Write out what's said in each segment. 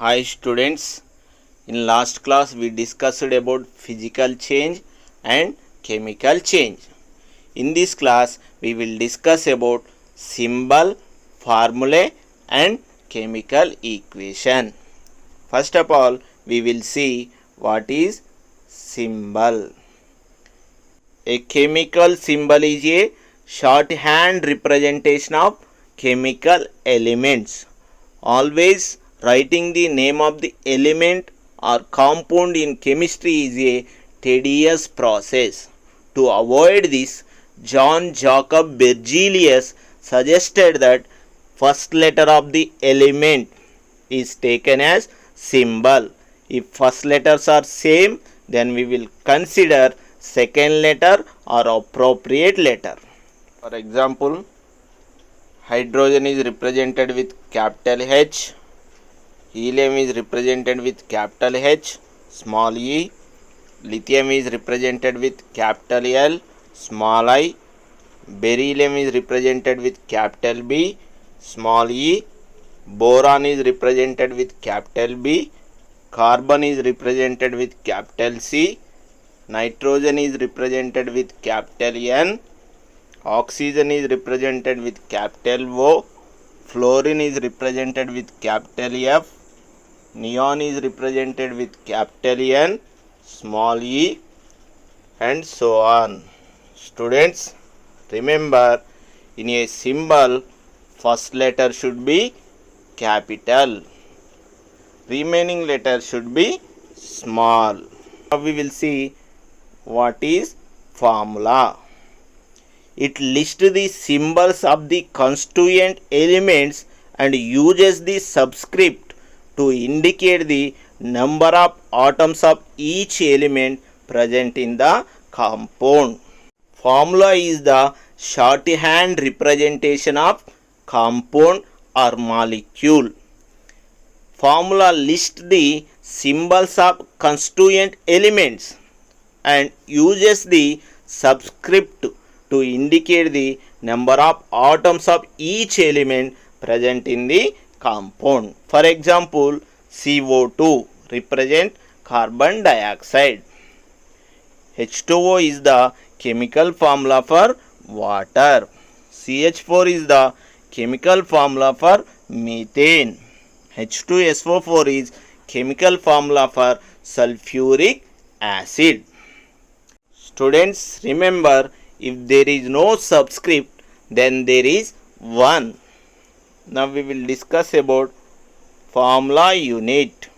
Hi students, in last class we discussed about physical change and chemical change. In this class we will discuss about symbol, formulae and chemical equation. First of all, we will see what is symbol. A chemical symbol is a shorthand representation of chemical elements. Always writing the name of the element or compound in chemistry is a tedious process. To avoid this, John Jacob Berzelius suggested that first letter of the element is taken as symbol. If first letters are same, then we will consider second letter or appropriate letter. For example, hydrogen is represented with capital H, helium is represented with capital H, small e, lithium is represented with capital L, small I, beryllium is represented with capital B, small e, boron is represented with capital B, carbon is represented with capital C, nitrogen is represented with capital N, oxygen is represented with capital O, fluorine is represented with capital F, neon is represented with capital N, small e, and so on. Students, remember, in a symbol first letter should be capital, remaining letters should be small. Now we will see what is formula. It lists the symbols of the constituent elements and uses the subscript to indicate the number of atoms of each element present in the compound. Formula is the shorthand representation of compound or molecule. Formula lists the symbols of constituent elements and uses the subscript to indicate the number of atoms of each element present in the compound. For example, CO2 represent carbon dioxide. H2O is the chemical formula for water. CH4 is the chemical formula for methane. H2SO4 is chemical formula for sulfuric acid. Students, remember, if there is no subscript, then there is 1. Now we will discuss about formula unit.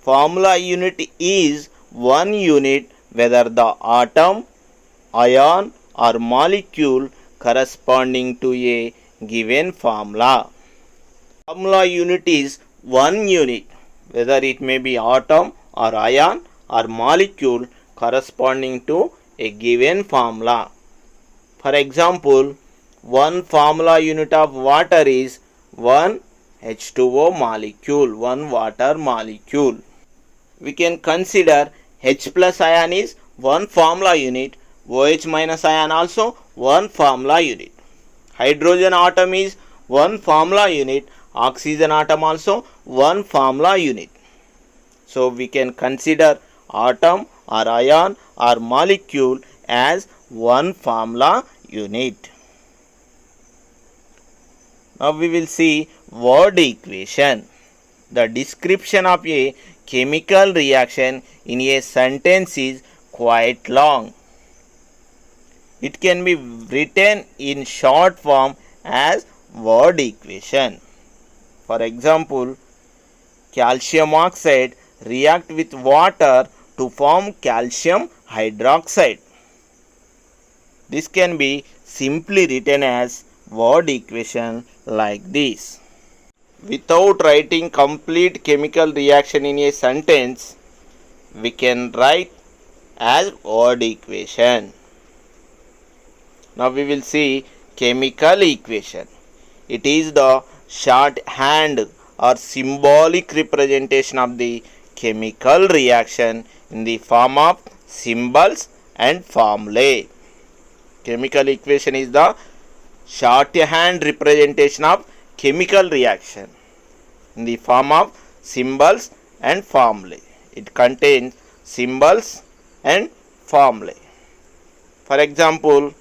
Formula unit is one unit whether the atom, ion or molecule corresponding to a given formula. Formula unit is one unit whether it may be atom or ion or molecule corresponding to a given formula. For example, one formula unit of water is 1 H2O molecule, 1 water molecule. We can consider H plus ion is 1 formula unit, OH minus ion also 1 formula unit. Hydrogen atom is 1 formula unit, oxygen atom also 1 formula unit. So we can consider atom or ion or molecule as 1 formula unit. Now we will see word equation. The description of a chemical reaction in a sentence is quite long. It can be written in short form as word equation. For example, calcium oxide react with water to form calcium hydroxide. This can be simply written as word equation like this. Without writing complete chemical reaction in a sentence, we can write as word equation. Now we will see chemical equation. It is the shorthand or symbolic representation of the chemical reaction in the form of symbols and formulae. Chemical equation is the shorthand representation of chemical reaction. in the form of symbols and formulae. It contains symbols and formulae. For example,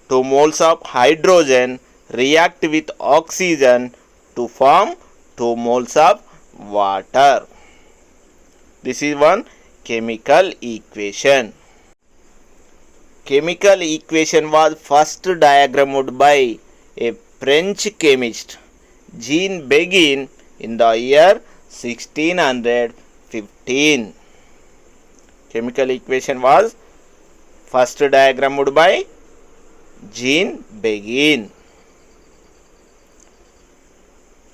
2 moles of hydrogen react with oxygen to form 2 moles of water. This is one chemical equation. Chemical equation was first diagrammed by a French chemist Jean Beguin in the year 1615. Chemical equation was first diagrammed by Jean Beguin.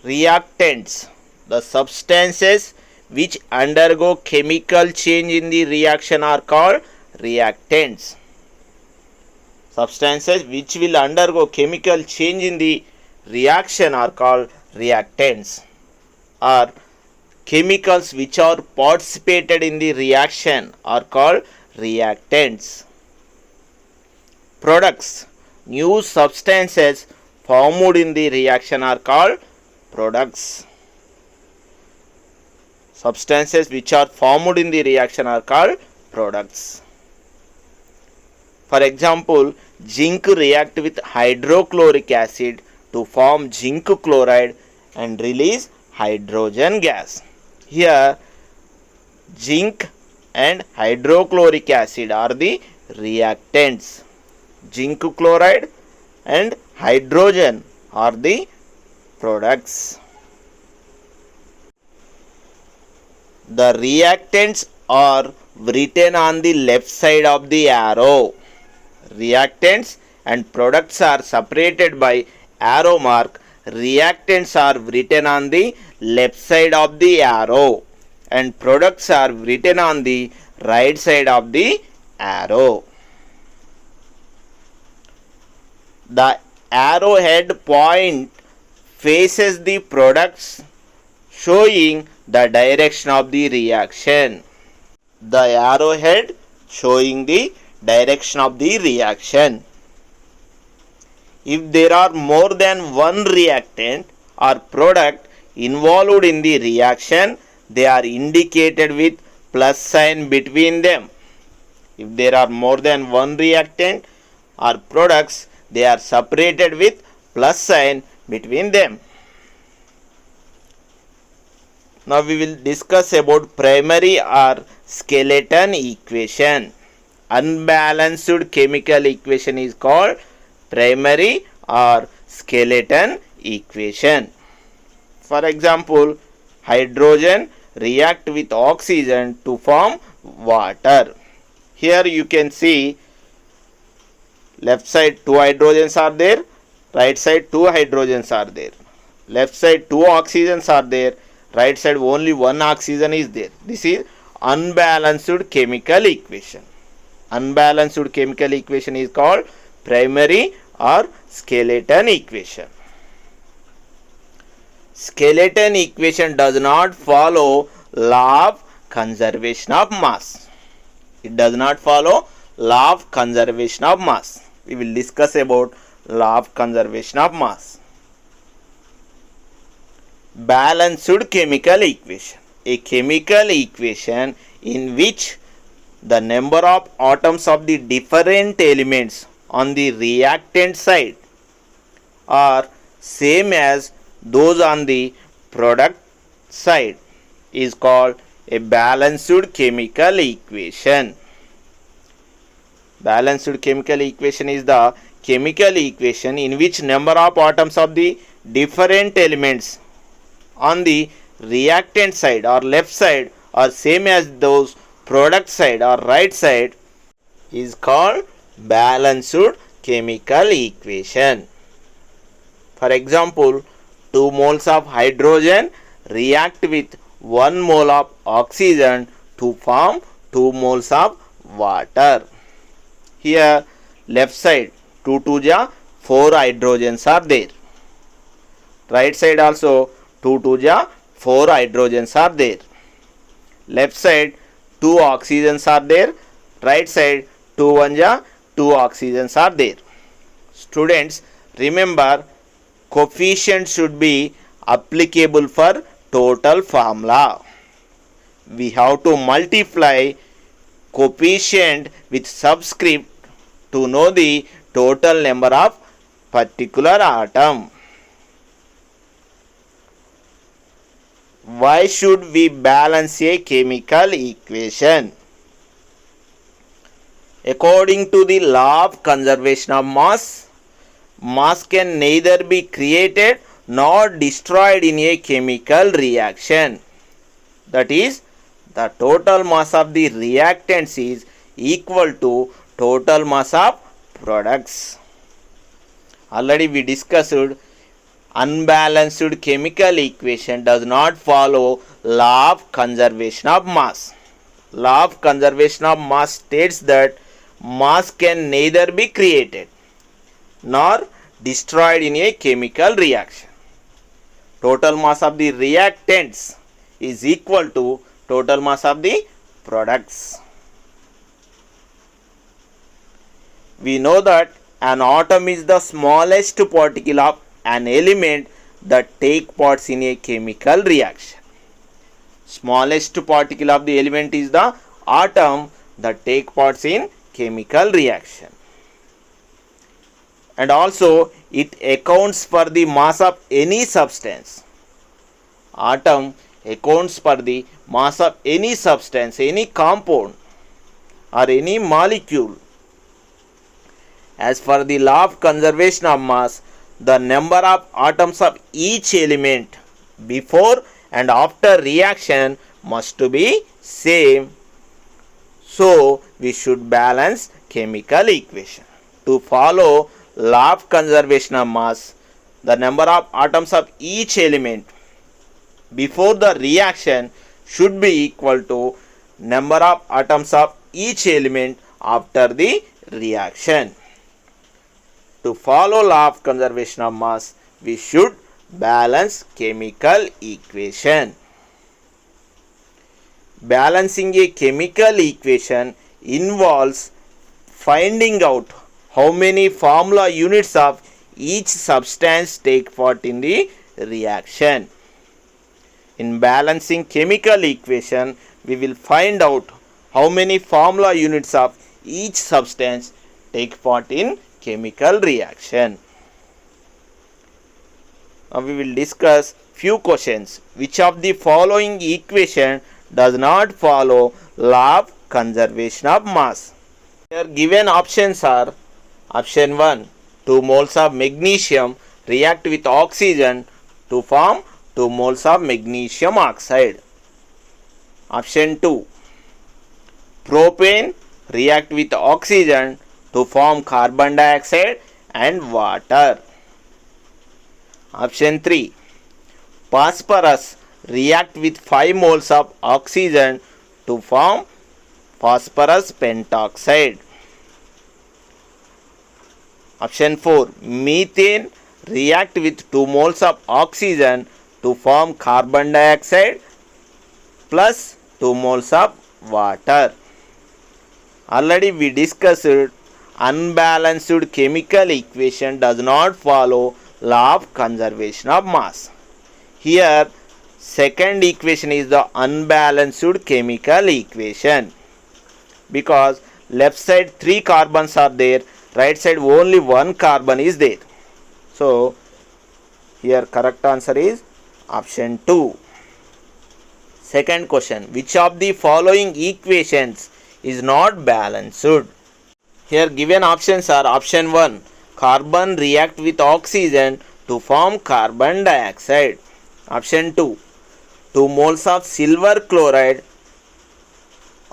Reactants, the substances which undergo chemical change in the reaction are called reactants. Substances which will undergo chemical change in the reaction are called reactants, or chemicals which are participated in the reaction are called reactants. Products, new substances formed in the reaction are called products. Substances which are formed in the reaction are called products. For example, zinc react with hydrochloric acid to form zinc chloride and release hydrogen gas. Here, zinc and hydrochloric acid are the reactants. Zinc chloride and hydrogen are the products. The reactants are written on the left side of the arrow. Reactants and products are separated by arrow mark. Reactants are written on the left side of the arrow and products are written on the right side of the arrow. The arrowhead point faces the products, showing the direction of the reaction. The arrowhead showing the direction of the reaction. If there are more than one reactant or product involved in the reaction, they are indicated with plus sign between them. If there are more than one reactant or products, they are separated with plus sign between them. Now we will discuss about primary or skeleton equation. Unbalanced chemical equation is called primary or skeleton equation. For example, hydrogen react with oxygen to form water. Here you can see left side 2 hydrogens are there, right side 2 hydrogens are there. Left side 2 oxygens are there, right side only 1 oxygen is there. This is unbalanced chemical equation. Unbalanced chemical equation is called primary or skeleton equation. Skeleton equation does not follow law of conservation of mass. It does not follow law of conservation of mass. We will discuss about law of conservation of mass. Balanced chemical equation. A chemical equation in which the number of atoms of the different elements on the reactant side are same as those on the product side is called a balanced chemical equation. Balanced chemical equation is the chemical equation in which number of atoms of the different elements on the reactant side or left side are same as those product side or right side is called balanced chemical equation. For example, 2 moles of hydrogen react with 1 mole of oxygen to form 2 moles of water. Here left side 2 2 ja 4 hydrogens are there. Right side also 2 2 ja 4 hydrogens are there. Left side 2 oxygens are there. Right side 2 1 ja 2 oxygens are there. Students, remember coefficient should be applicable for total formula. We have to multiply coefficient with subscript to know the total number of particular atom. Why should we balance a chemical equation? According to the law of conservation of mass, mass can neither be created nor destroyed in a chemical reaction. That is, the total mass of the reactants is equal to total mass of products. Already we discussed unbalanced chemical equation does not follow law of conservation of mass. Law of conservation of mass states that mass can neither be created nor destroyed in a chemical reaction. Total mass of the reactants is equal to total mass of the products. We know that an atom is the smallest particle of an element that take parts in a chemical reaction. Smallest particle of the element is the atom that take parts in chemical reaction. And also it accounts for the mass of any substance. Atom accounts for the mass of any substance, any compound or any molecule. As for the law of conservation of mass, the number of atoms of each element before and after reaction must be same. So we should balance chemical equation. To follow law of conservation of mass, the number of atoms of each element before the reaction should be equal to number of atoms of each element after the reaction. To follow law of conservation of mass, we should balance chemical equation. Balancing a chemical equation involves finding out how many formula units of each substance take part in the reaction. In balancing chemical equation, we will find out how many formula units of each substance take part in chemical reaction. Now we will discuss few questions. Which of the following equation does not follow law of conservation of mass? Here given options are: option 1, 2 moles of magnesium react with oxygen to form 2 moles of magnesium oxide. Option 2, propane react with oxygen to form carbon dioxide and water. Option 3, phosphorus react with 5 moles of oxygen to form phosphorus pentoxide. Option 4, methane react with 2 moles of oxygen to form carbon dioxide plus 2 moles of water. Already we discussed unbalanced chemical equation does not follow law of conservation of mass. Here second equation is the unbalanced chemical equation, because left side 3 carbons are there, right side only 1 carbon is there. So here correct answer is option 2. Second question, which of the following equations is not balanced? Here given options are: option 1, carbon react with oxygen to form carbon dioxide. Option 2, 2 moles of silver chloride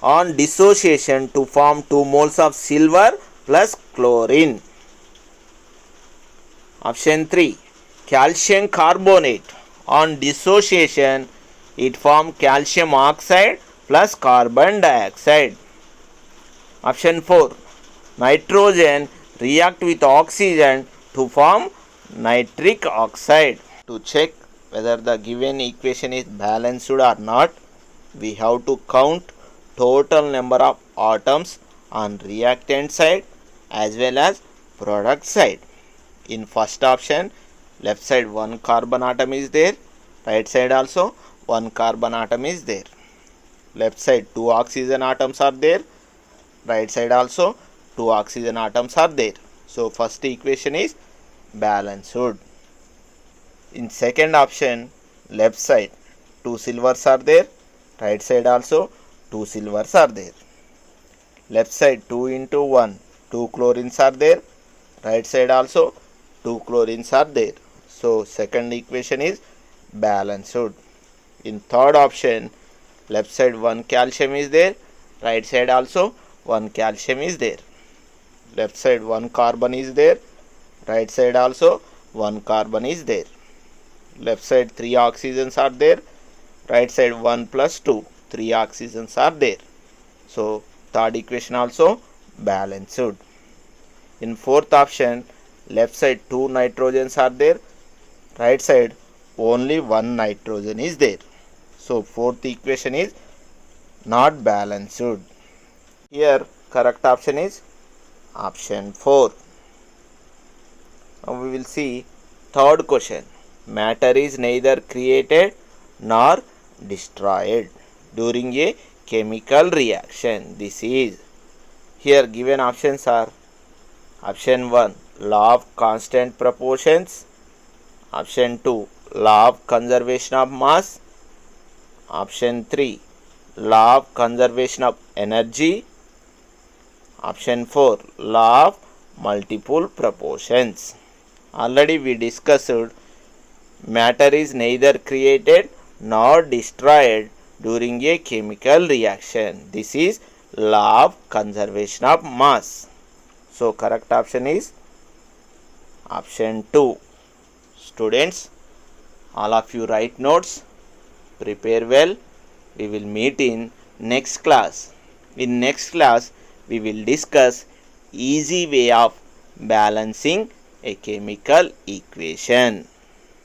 on dissociation to form 2 moles of silver plus chlorine. Option 3, calcium carbonate on dissociation it form calcium oxide plus carbon dioxide. Option 4, nitrogen react with oxygen to form nitric oxide. To check whether the given equation is balanced or not, we have to count total number of atoms on reactant side as well as product side. In first option Left side one carbon atom is there. Right side also one carbon atom is there. Left side two oxygen atoms are there. Right side also two oxygen atoms are there. So first equation is balanced. In second option, left side two silvers are there. Right side also two silvers are there. Left side 2 into 1 2 chlorines are there. Right side also 2 chlorines are there. So second equation is balanced. In third option, left side one calcium is there. Right side also one calcium is there. Left side one carbon is there. Right side also one carbon is there. Left side three oxygens are there. Right side 1 plus 2 3 oxygens are there. So third equation also balanced. In fourth option, left side two nitrogens are there. Right side only one nitrogen is there. So fourth equation is not balanced. Here correct option is option 4. Now we will see third question. Matter is neither created nor destroyed during a chemical reaction. This is, here given options are option 1 law of constant proportions, option 2 law of conservation of mass, option 3 law of conservation of energy, option 4 law of multiple proportions. Already we discussed matter is neither created nor destroyed during a chemical reaction. This is law of conservation of mass. So correct option is option 2. Students, all of you write notes, prepare well. We will meet in next class. In next class, we will discuss easy way of balancing a chemical equation.